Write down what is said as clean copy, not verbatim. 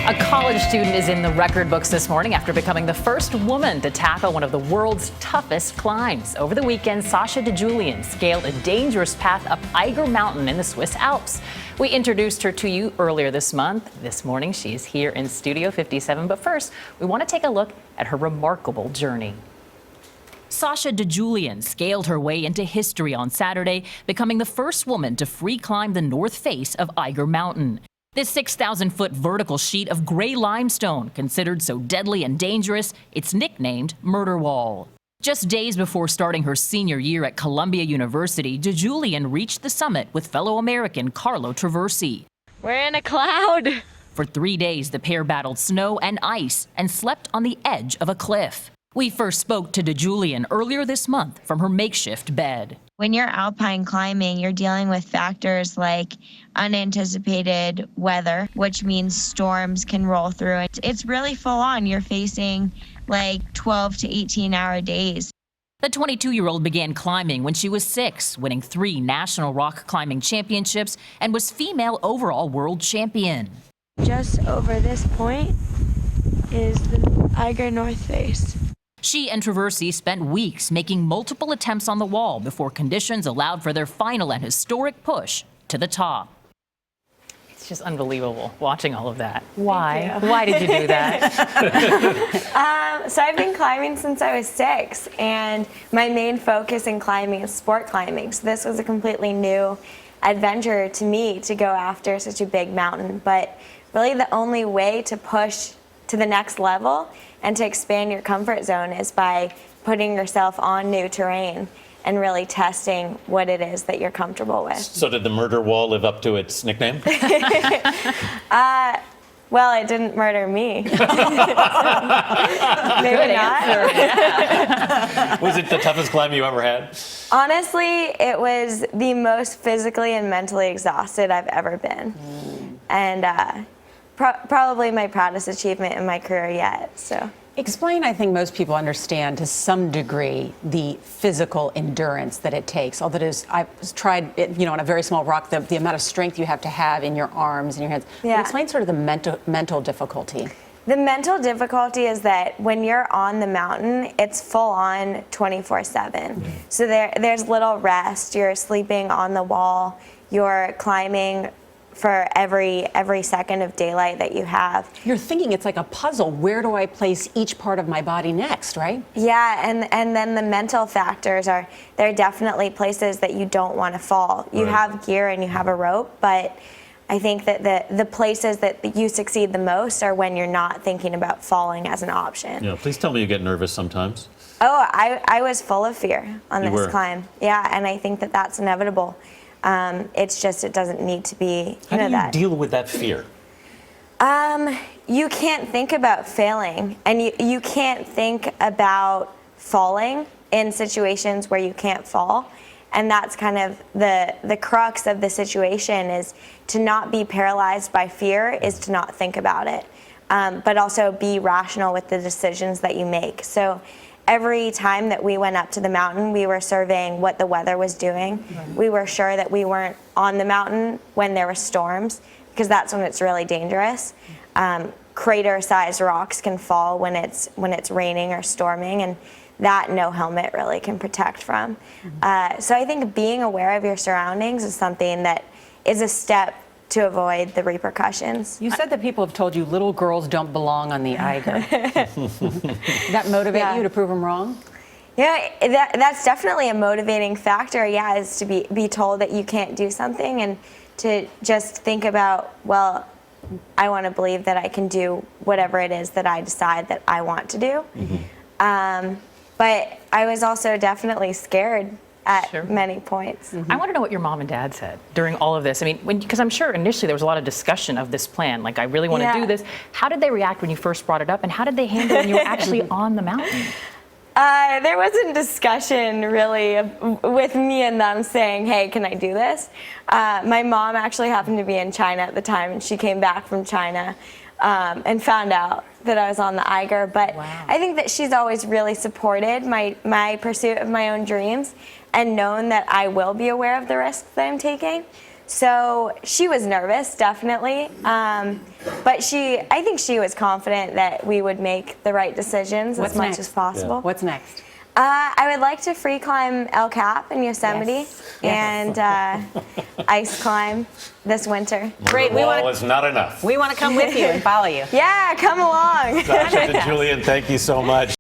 A college student is in the record books this morning after becoming the first woman to tackle one of the world's toughest climbs. Over the weekend, Sasha DiGiulian scaled a dangerous path up Eiger Mountain in the Swiss Alps. We introduced her to you earlier this month. This morning, she is here in Studio 57. But first, we want to take a look at her remarkable journey. Sasha De Julienne scaled her way into history on Saturday, becoming the first woman to free climb the north face of Eiger Mountain. This 6,000-foot vertical sheet of gray limestone, considered so deadly and dangerous, it's nicknamed Murder Wall. Just days before starting her senior year at Columbia University, De Julienne reached the summit with fellow American Carlo Traversi. We're in a cloud. For 3 days, the pair battled snow and ice and slept on the edge of a cliff. We first spoke to De Julienne earlier this month from her makeshift bed. When you're alpine climbing, you're dealing with factors like unanticipated weather, which means storms can roll through. It's really full on. You're facing like 12 to 18-hour days. The 22-year-old began climbing when she was 6, winning 3 national rock climbing championships and was female overall world champion. Just over this point is the Eiger North Face. She and Traversi spent weeks making multiple attempts on the wall before conditions allowed for their final and historic push to the top. It's just unbelievable watching all of that. Why? Why did you do that? So I've been climbing since I was 6, and my main focus in climbing is sport climbing. So this was a completely new adventure to me to go after such a big mountain. But really the only way to push to the next level and to expand your comfort zone is by putting yourself on new terrain and really testing what it is that you're comfortable with. So did the murder wall live up to its nickname? Well, it didn't murder me. Maybe not. Was it the toughest climb you ever had? Honestly, it was the most physically and mentally exhausted I've ever been. And probably my proudest achievement in my career yet. So. Explain, I think most people understand to some degree the physical endurance that it takes. Although I've tried it, on a very small rock, the amount of strength you have to have in your arms and your hands. Yeah. But explain sort of the mental difficulty. The mental difficulty is that when you're on the mountain, it's full on 24/7. So there's little rest. You're sleeping on the wall. You're climbing for every second of daylight that you have. You're thinking it's like a puzzle. Where do I place each part of my body next, right? Yeah, and then the mental factors there are definitely places that you don't want to fall. You have gear and you have a rope, but I think that the places that you succeed the most are when you're not thinking about falling as an option. Yeah, please tell me you get nervous sometimes. Oh, I was full of fear on You this were. climb. Yeah, and I think that that's inevitable. It's just, it doesn't need to be, How do you that. deal with that fear? You can't think about failing, and you can't think about falling in situations where you can't fall. And that's kind of the crux of the situation, is to not be paralyzed by fear, is to not think about it, but also be rational with the decisions that you make. So every time that we went up to the mountain, we were surveying what the weather was doing. We were sure that we weren't on the mountain when there were storms, because that's when it's really dangerous. Crater-sized rocks can fall when it's raining or storming, and that no helmet really can protect from. So I think being aware of your surroundings is something that is a step to avoid the repercussions. You said that people have told you little girls don't belong on the Eiger. Does that motivate you to prove them wrong? Yeah, that's definitely a motivating factor, is to be told that you can't do something, and to just think about, well, I want to believe that I can do whatever it is that I decide that I want to do. But I was also definitely scared at many points. I want to know what your mom and dad said during all of this. I mean, because I'm sure initially there was a lot of discussion of this plan, like I really want to do this. How did they react when you first brought it up, and how did they handle when you were actually on the mountain? There wasn't discussion really with me and them saying, hey, can I do this? My mom actually happened to be in China at the time, and she came back from China and found out that I was on the Eiger. But I think that she's always really supported my pursuit of my own dreams and known that I will be aware of the risks that I'm taking. So she was nervous, definitely. But I think she was confident that we would make the right decisions as much as possible. What's next? I would like to free climb El Cap in Yosemite and ice climb this winter. Great. The wall is not enough. We want to come with you and follow you. Yeah, come along. Sasha DiGiulian, thank you so much.